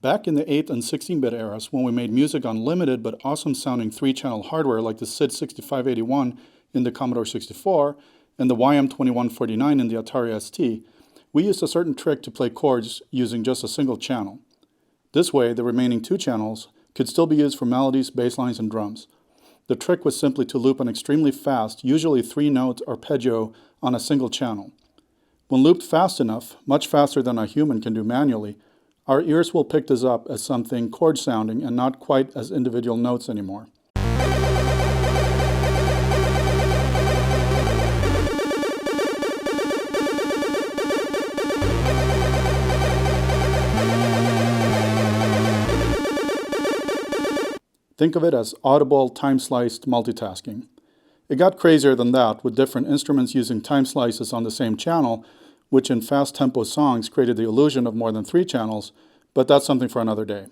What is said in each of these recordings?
Back in the 8 and 16-bit eras, when we made music on limited but awesome-sounding 3-channel hardware like the SID 6581 in the Commodore 64 and the YM2149 in the Atari ST, we used a certain trick to play chords using just a single channel. This way, the remaining 2 channels could still be used for melodies, bass lines, and drums. The trick was simply to loop an extremely fast, usually 3-note arpeggio on a single channel. When looped fast enough, much faster than a human can do manually, our ears will pick this up as something chord sounding and not quite as individual notes anymore. Think of it as audible, time-sliced multitasking. It got crazier than that, with different instruments using time slices on the same channel, which in fast-tempo songs created the illusion of more than 3 channels, but that's something for another day.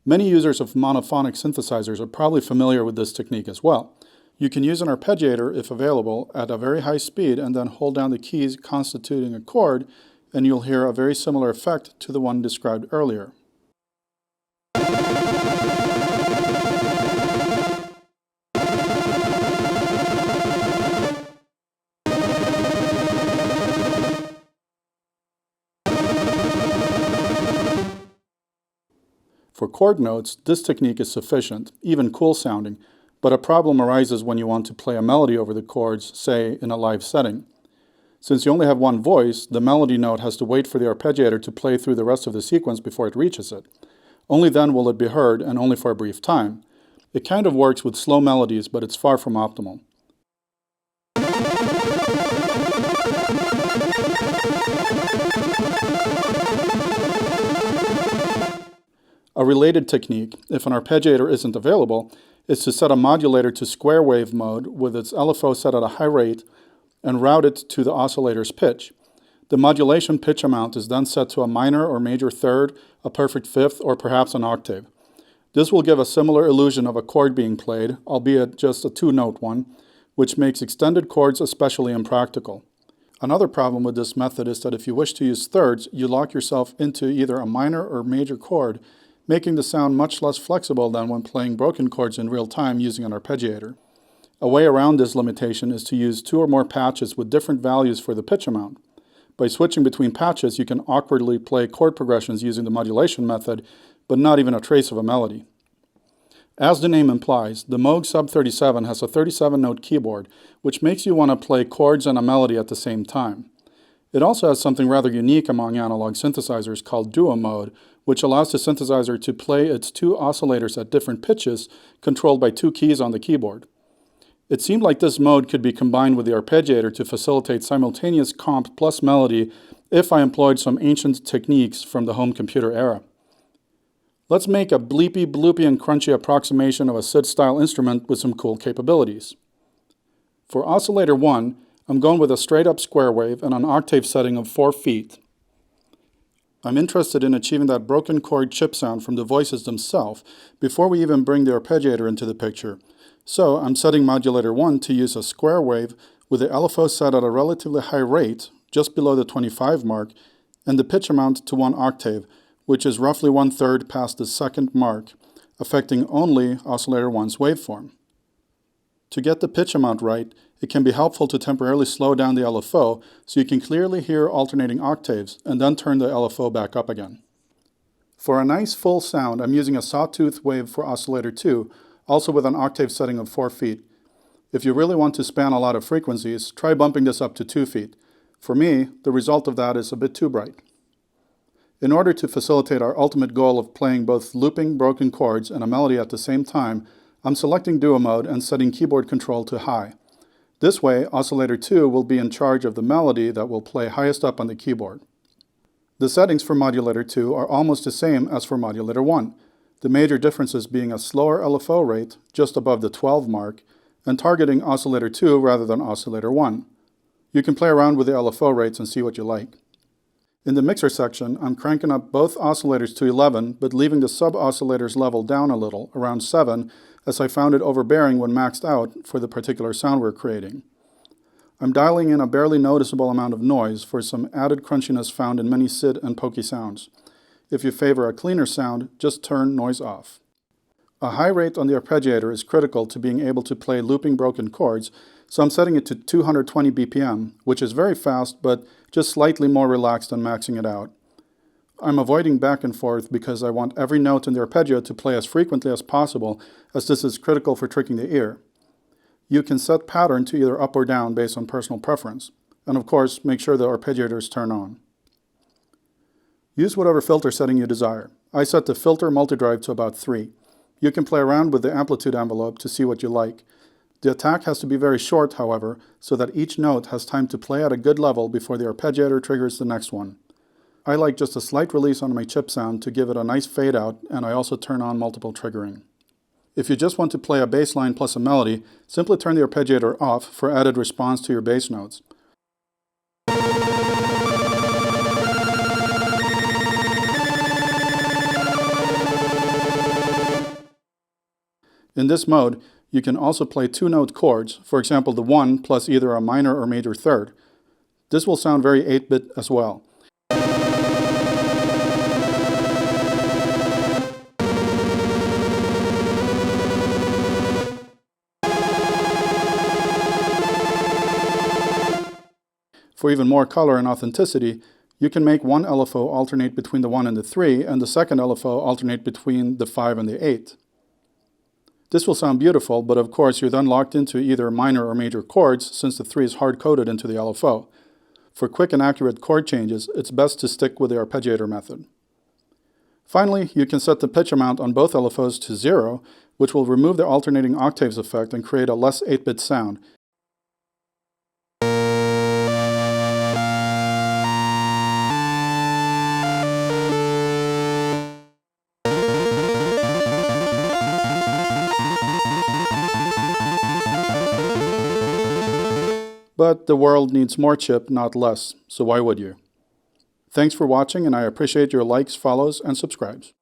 Many users of monophonic synthesizers are probably familiar with this technique as well. You can use an arpeggiator, if available, at a very high speed and then hold down the keys constituting a chord, and you'll hear a very similar effect to the one described earlier. For chord notes, this technique is sufficient, even cool sounding, but a problem arises when you want to play a melody over the chords, say in a live setting. Since you only have one voice, the melody note has to wait for the arpeggiator to play through the rest of the sequence before it reaches it. Only then will it be heard, and only for a brief time. It kind of works with slow melodies, but it's far from optimal. A related technique, if an arpeggiator isn't available, is to set a modulator to square wave mode with its lfos set at a high rate and route it to the oscillator's pitch. The modulation pitch amount is then set to a minor or major third, a perfect fifth, or perhaps an octave. This will give a similar illusion of a chord being played, albeit just a 2-note one, which makes extended chords especially impractical. Another problem with this method is that if you wish to use thirds, you lock yourself into either a minor or major chord, making the sound much less flexible than when playing broken chords in real time using an arpeggiator. A way around this limitation is to use 2 or more patches with different values for the pitch amount. By switching between patches, you can awkwardly play chord progressions using the modulation method, but not even a trace of a melody. As the name implies, the Moog Sub 37 has a 37-note keyboard, which makes you want to play chords and a melody at the same time. It also has something rather unique among analog synthesizers called duo mode, which allows the synthesizer to play its 2 oscillators at different pitches, controlled by 2 keys on the keyboard. It seemed like this mode could be combined with the arpeggiator to facilitate simultaneous comp plus melody if I employed some ancient techniques from the home computer era. Let's make a bleepy, bloopy, and crunchy approximation of a SID-style instrument with some cool capabilities. For oscillator 1, I'm going with a straight-up square wave and an octave setting of 4 feet. I'm interested in achieving that broken chord chip sound from the voices themselves before we even bring the arpeggiator into the picture. So I'm setting modulator 1 to use a square wave with the lfos set at a relatively high rate, just below the 25 mark, and the pitch amount to 1 octave, which is roughly 1/3 past the 2nd mark, affecting only oscillator 1's waveform. To get the pitch amount right, it can be helpful to temporarily slow down the LFO so you can clearly hear alternating octaves and then turn the LFO back up again. For a nice full sound, I'm using a sawtooth wave for oscillator 2, also with an octave setting of 4 feet. If you really want to span a lot of frequencies, try bumping this up to 2 feet. For me, the result of that is a bit too bright. In order to facilitate our ultimate goal of playing both looping broken chords and a melody at the same time, I'm selecting duo mode and setting keyboard control to high. This way, oscillator 2 will be in charge of the melody that will play highest up on the keyboard. The settings for modulator 2 are almost the same as for modulator 1, the major differences being a slower LFO rate, just above the 12 mark, and targeting oscillator 2 rather than oscillator 1. You can play around with the LFO rates and see what you like. In the mixer section, I'm cranking up both oscillators to 11, but leaving the sub-oscillators level down a little, around 7, as I found it overbearing when maxed out for the particular sound we're creating. I'm dialing in a barely noticeable amount of noise for some added crunchiness found in many SID and pokey sounds. If you favor a cleaner sound, just turn noise off. A high rate on the arpeggiator is critical to being able to play looping broken chords, so I'm setting it to 220 BPM, which is very fast, but just slightly more relaxed than maxing it out. I'm avoiding back and forth because I want every note in the arpeggio to play as frequently as possible, as this is critical for tricking the ear. You can set pattern to either up or down based on personal preference, and of course, make sure the arpeggiators turn on. Use whatever filter setting you desire. I set the filter multidrive to about 3. You can play around with the amplitude envelope to see what you like. The attack has to be very short, however, so that each note has time to play at a good level before the arpeggiator triggers the next one. I like just a slight release on my chip sound to give it a nice fade out, and I also turn on multiple triggering. If you just want to play a bass line plus a melody, simply turn the arpeggiator off for added response to your bass notes. In this mode, you can also play 2-note chords, for example the 1 plus either a minor or major third. This will sound very 8-bit as well. For even more color and authenticity, you can make one LFO alternate between the 1 and the 3, and the second LFO alternate between the 5 and the 8. This will sound beautiful, but of course you're then locked into either minor or major chords since the 3 is hard-coded into the LFO. For quick and accurate chord changes, it's best to stick with the arpeggiator method. Finally, you can set the pitch amount on both LFOs to 0, which will remove the alternating octaves effect and create a less 8-bit sound. But the world needs more chip, not less, so why would you? Thanks for watching, and I appreciate your likes, follows, and subscribes.